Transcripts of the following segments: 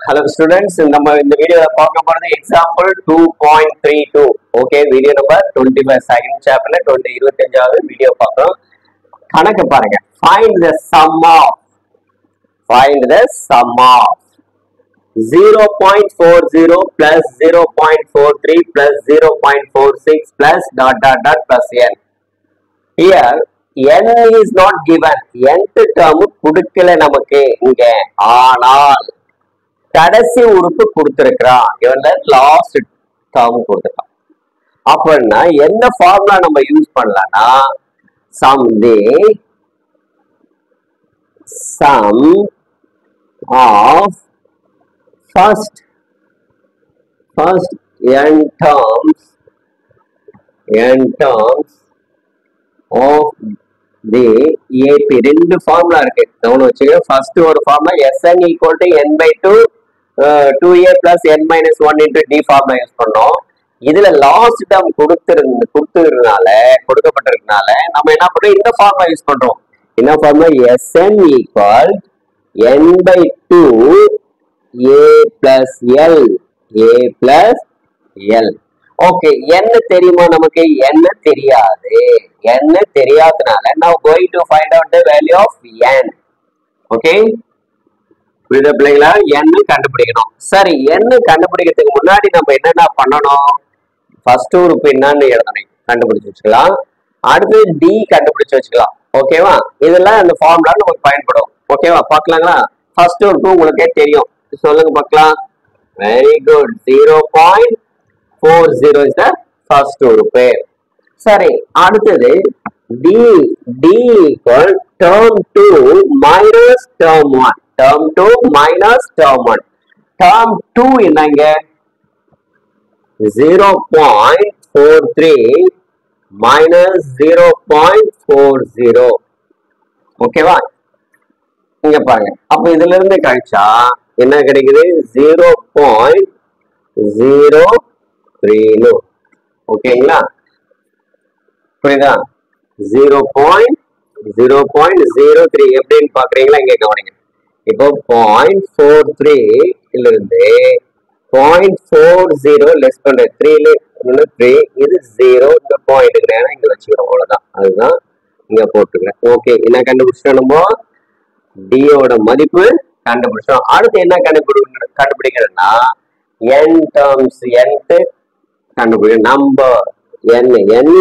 Hello students, நம்ம இந்த வீடியோல பார்க்க போறது example 2.32. Okay, video number 25 second சாப்டர்ல 25வது வீடியோ பார்க்கறோம். கணக்கு பாருங்க. Find the sum of 0.40 plus 0.43 plus 0.46 plus ... plus n. Here n is not given. nth term கொடுக்கல நமக்கு இங்க. ஆனால் கடைசி உறுப்பு கொடுத்திருக்கிறான். இவன்ல லாஸ்ட் டேர்ம் கொடுத்திருக்கான். அப்படின்னா என்ன ஃபார்முலா நம்ம யூஸ் பண்ணலாம்னா sum of first n terms of the AP. ரெண்டு ஃபார்முலா இருக்கு. கவனம் வச்சுங்க. ஃபர்ஸ்ட் ஒரு formula Sn equal to n by 2 2a plus n minus 1 into d formula use பண்ணோம். இதுல லாஸ்ட் டேர்ம் கொடுக்கப்பட்டிருக்கனால நம்ம என்ன பண்றோம், இந்த ஃபார்முலா யூஸ் பண்றோம். என்ன formula? Sn equal n by 2 a plus l. Okay, என்ன தெரியுமா நமக்கு? என்ன தெரியாது. என்ன தெரியாதனால now going to find out the value of n. Okay, புரியுதா பிள்ளைங்களா? n கண்டுபிடிக்கணும். சரி, n கண்டுபிடிக்கிறதுக்கு முன்னாடி நம்ம என்னென்ன பண்ணணும்? ஃபர்ஸ்ட் உறுப்பு என்னன்னு எழுதணும், கண்டுபிடிச்சு வச்சுக்கலாம். அடுத்து d கண்டுபிடிச்சு வச்சுக்கலாம். ஓகேவா? இதெல்லாம் அந்த ஃபார்முலா நமக்கு பயன்படும். ஓகேவா? பார்க்கலாங்களா? ஃபர்ஸ்ட் உறுப்பு உங்களுக்கே தெரியும், சொல்லுங்க பார்க்கலாம். Very good. 0.40 is the first உறுப்பு. சரி, அடுத்தது d equal term 2 minus term 1. term 2 minus term 1. term 2 என்னங்க? 0.43 minus 0.40. ஓகேவா? இங்க பாருங்க. அப்ப இதுல இருந்து கழிச்சா என்ன கிடைக்குது? 0.03. ஓகேங்களா? புரியுதா? 0.03 எப்படின்னு பாக்குறீங்களா? இங்க கவனிங்க. இப்போ 0.43 இருந்து 0.40 லெஸ் பண்ற 3 இது 0. இந்த பாயிண்ட் இங்க வச்சுக்கிறோம். அவ்வளவுதான். அதுதான் இங்க போட்டுக்கிறேன். ஓகே, என்ன கண்டுபிடிச்சோம்? நம்ம d ஓட மதிப்பு கண்டுபிடிச்சோம். அடுத்து என்ன கண்டுபிடிக்கிறதுனா n terms nth கண்டுபிடி நம்பர் n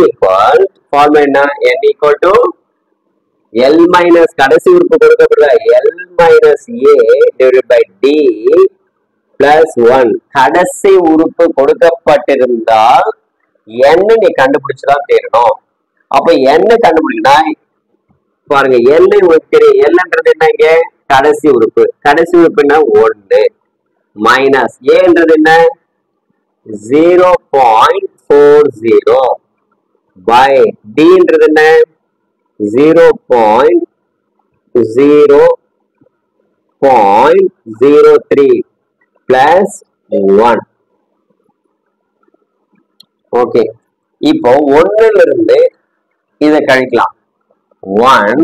equal ஃபார்முலா என்ன? n equal to l minus கடைசி உறுப்பு கொடுக்கப்பட்ட l minus a divided by d plus 1. கடைசி உறுப்பு கொடுக்கப்பட்டிருந்தால் n நீ கண்டுபிடிச்சுதான் தேரணும். அப்ப n கண்டுபிடிக்கணும். பாருங்க, l உங்களுக்கு தெரியும். lன்றது என்ன? இங்க கடைசி உறுப்பு. கடைசி உறுப்பு என்ன? 1 மைனஸ் ஏன்றது என்ன? 0.40 by dன்றது என்ன? 0.03 plus 1. ஓகே, இப்போ 1ல இருந்து இதை கழிக்கலாம். 1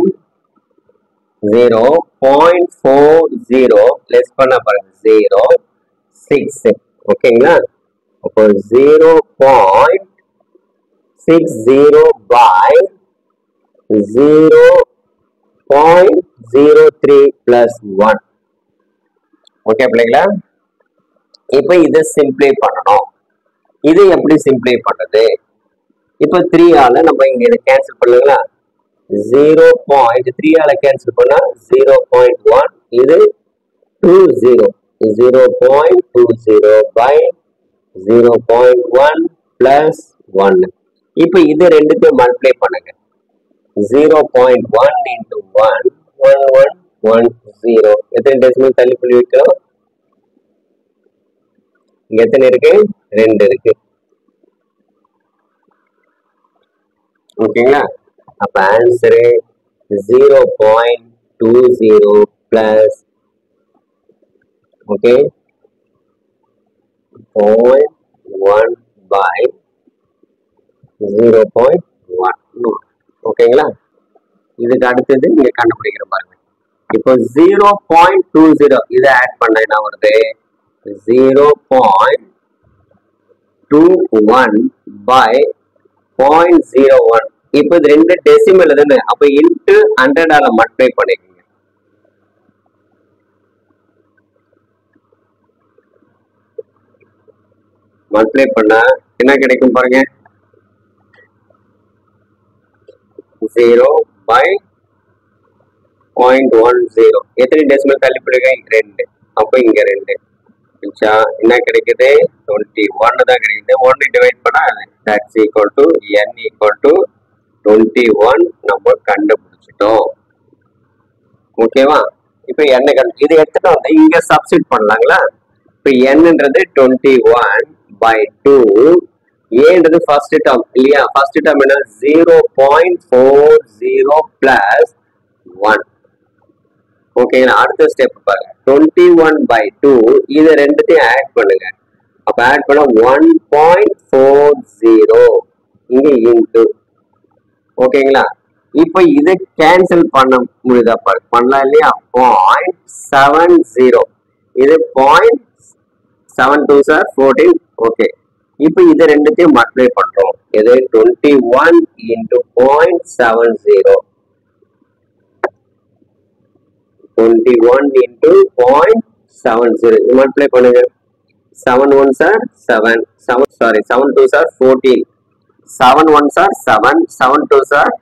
0.40 லெஸ் பண்ண பாருங்க 0.6. ஓகேங்களா? அப்போ 0.60 by 0.03 plus 1. ஓகே பிள்ளைங்களா? இப்போ இதை சிம்பிளை பண்ணணும். இது எப்படி சிம்பிளை பண்றது? இப்போ 3 ஆல நம்ம இங்க இதை கேன்சல் பண்ணுங்களா? 0.3 ஆல கேன்சல் பண்ணா 0.1. இது 20 0.20 by 0.1 plus 1. இப்போ இது ரெண்டுத்தையும் மல்டிப்ளை பண்ணுங்க. 0.1 into 1 1110. எத்தனை டெசிமல் தள்ளி புள்ளி வைக்கிறோம்? இங்க எத்தனை இருக்கு? 2 இருக்கு. ஓகேங்களா? அப்ப ஆன்சரு 0.20 plus ஓகே 0.1 by 0.1. ஓகேங்களா? இதுக்கு அடுத்தது நீங்க கண்டுபிடிக்கிற பாருங்க. இப்போ 0.20 இதை ஆட் பண்ண என்ன வருது? 0.21 by 0.01. இப்போ இது ரெண்டு டெசிமல் தானே, அப்ப இன்டு 100 மல்டிப்ளை பண்ணிக்கோங்க. மல்டிப்ளை பண்ணா என்ன கிடைக்கும் பாருங்க, 0 by 0.10. எத்தனை டெசிமல் தள்ளி போடுங்க, 2. அப்போ இங்க 2 என்ன கிடைக்குது, 21 தான் கிடைக்குது. 1 டிவைட் பண்ணா that's equal to n equal to 21 நம்ம கண்டுபிடிச்சிட்டோம். ஓகேவா? இப்போ n இது எடுத்துட்டு வந்து இங்க சப்ஸ்டிட் பண்ணலாங்களா? இப்போ n-ன்றது 21 by 2, a-ன்றது ஃபர்ஸ்ட் டேர்ம் இல்லையா? ஃபர்ஸ்ட் டேர்ம் என்ன, 0.40 plus 1. ஓகேங்களா? அடுத்த ஸ்டெப் பாருங்க, 21 by 2 இது ரெண்டுத்தையும் ஆட் பண்ணுங்க. அப்ப ஆட் பண்ண 1.40 இங்க இன்டு. ஓகேங்களா? இப்போ இதை கேன்சல் பண்ண முடியுதா பாரு, பண்ணலாம் இல்லையா? 0.70 இது 0.72 சார் 14. ஓகே, இப்போ இது ரெண்டுத்தையும் மல்டிப்ளை பண்றோம். இது 21 into 0.70, 21 into 0.70 மல்டிப்ளை பண்ணுங்க. 7 1s are 7, 7 2s are 14, 7 1s are 7, 7 2s are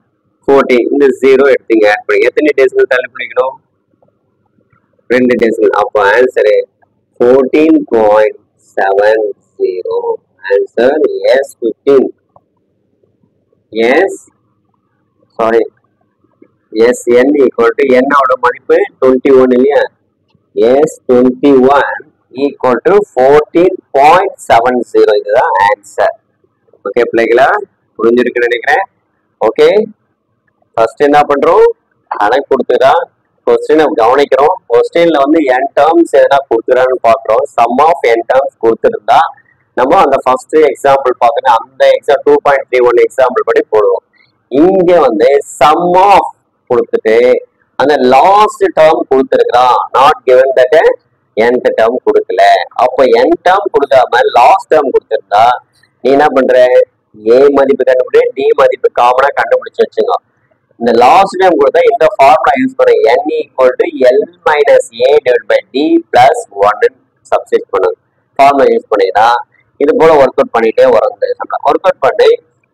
14. இந்த 0 எடுத்தீங்க. எத்தனை டெசிமல் தள்ளி பிடிக்கணும், 2 டெசிமல். அப்போ answer 14.70. Answer S15. Sn equal to n ஓட மதிப்பு 21 இல்லையா? S21 equal to 14.70. இதுதான் ஆன்சர். ஓகே பிள்ளைகளா, புரிஞ்சிருக்குன்னு நினைக்கிறேன். ஓகே, ஃபர்ஸ்ட் என்ன பண்றோம், கணக்கு கொடுத்துடா கொஸ்டினை கவனிக்கிறோம். கொஸ்டின்ல வந்து n டேர்ம்ஸ் எதனா கொடுத்துறான்னு பாக்குறோம். சம் ஆஃப் n டேர்ம்ஸ் கொடுத்துருந்தா நம்ம அந்த ஃபர்ஸ்ட் எக்ஸாம்பிள் பார்க்கணும், அந்த எக்ஸாம் 2.31 எக்ஸாம்பிள் படி போடுவோம். இங்க வந்து சம் ஆஃப் கொடுத்துட்டு அந்த லாஸ்ட் டேர்ம் கொடுத்துருக்கான், not given that nth term கொடுக்கல. அப்போ n டேர்ம் கொடுக்காம லாஸ்ட் டேர்ம் கொடுத்துருந்தா நீ என்ன பண்ற, a மதிப்பு கண்டுபிடி, d மதிப்பு காமனா கண்டுபிடிச்சு வச்சுங்க. இந்த லாஸ்ட் டேர்ம் கொடுத்தா இந்த ஃபார்முலா யூஸ் பண்ண, n equal to l minus a divided by d plus 1 substitute பண்ணுங்க. ஃபார்முலா யூஸ் பண்ணினா இது போல ஒர்க் அவுட் பண்ணிட்டே வரும். ஒர்க் அவுட் பண்ணி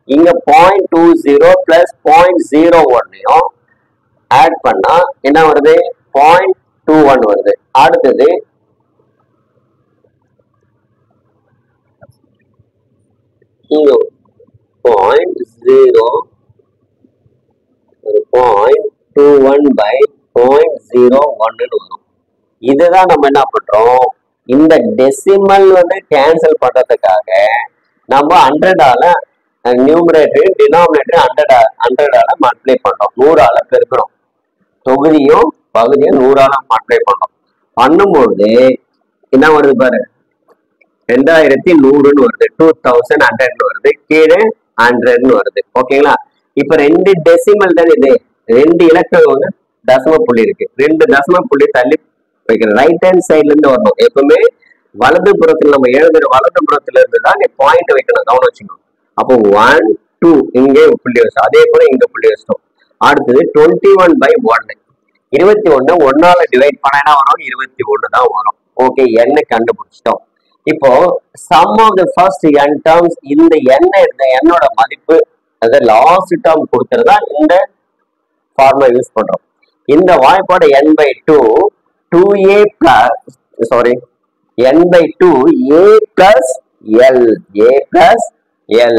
இங்க 0.20 plus 0.01 ஆட் பண்ணா என்ன வருது, 0.21 வருது. அடுத்தது இங்க 0.21 by 0.01 வரும். இதுதான் நம்ம என்ன பண்றோம், இந்த டெசிமல் வந்து கேன்சல் பண்றதுக்காக நம்ம 100 நியூமரேட்டர் டினாமினேட்டர் 100 மல்டிப்ளை பண்றோம், 100 பெருக்கிறோம். தொகுதியும் பகுதியும் 100 மல்டிப்ளை பண்றோம். பண்ணும்போது என்ன வருது பாரு, 2100 வருது, 2100 வருது, கீழே 100 வருது. ஓகேங்களா? இப்ப 2 டெசிமல் தான் இது, 2 இலக்கம் வந்து தசம புள்ளி இருக்கு, 2 தசம புள்ளி தள்ளி வைக்கிறோம். ரைட் ஹேண்ட் சைட்ல இருந்து வரணும். எப்பவுமே வலது புறத்துல நம்ம எழுதுற வலது புறத்துல இருந்து தான் நீ பாயிண்ட் வைக்கணும், கவனம் வச்சுக்கணும். அப்போ 1 2 இங்கே புள்ளி வச்சோம், அதே போல இங்க புள்ளி வச்சிட்டோம். அடுத்தது 21 by 1, 21 1ஆல டிவைட் பண்ணா என்ன வரும், 21 தான் வரும். ஓகே, n கண்டுபிடிச்சிட்டோம். இப்போ sum of the first n terms, இந்த என்னோட மதிப்பு அது லாஸ்ட் டேர்ம் கொடுத்துறதா இந்த ஃபார்முலா யூஸ் பண்றோம். இந்த வாய்ப்பாடு n by 2 2a plus n by 2 a plus l, a plus l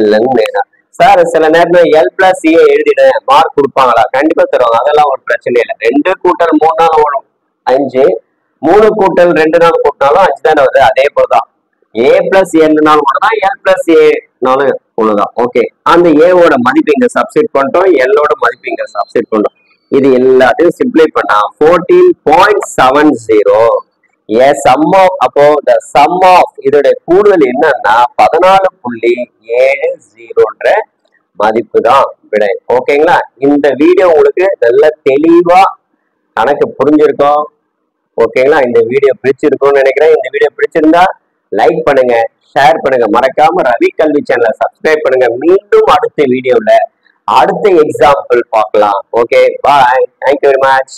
sir சில நேரம் l plus a எழுதிடு மார்க் கொடுப்பாங்களா? கண்டிப்பா தருவாங்க, அதெல்லாம் ஒரு பிரச்சனை இல்லை. 2 கூட்டல் 3 நாள் வரும் 5, 3 கூட்டல் 2 நாள் கூட்டினாலும் 5 தானே வருது. அதே போலதான் a plus l நாள் ஒண்ணுதான், l plus a நாளும் ஒண்ணுதான். ஓகே, அந்த a ஓட மதிப்பு இங்க சப்ஸ்டிட் பண்ணிட்டோம், l ஓட மதிப்பு இங்க சப்ஸ்டிட் பண்ணிட்டோம். இது எல்லாத்தையும் சிம்பிளை பண்ணா 14.70. அப்போ the sum of இதோட கூடுதல் என்னன்னா 14.70 மதிப்பு தான் விடை. ஓகேங்களா? இந்த வீடியோ உங்களுக்கு நல்ல தெளிவா கணக்கு புரிஞ்சிருக்கும். ஓகேங்களா? இந்த வீடியோ பிடிச்சிருக்கும்னு நினைக்கிறேன். இந்த வீடியோ பிடிச்சிருந்தா லைக் பண்ணுங்க, ஷேர் பண்ணுங்க, மறக்காம ரவி கல்வி சேனலை சப்ஸ்கிரைப் பண்ணுங்க. மீண்டும் அடுத்த வீடியோல அடுத்த எக்ஸாம்பிள் பார்க்கலாம். ஓகே, பாய், தேங்க்யூ வெரி மச்.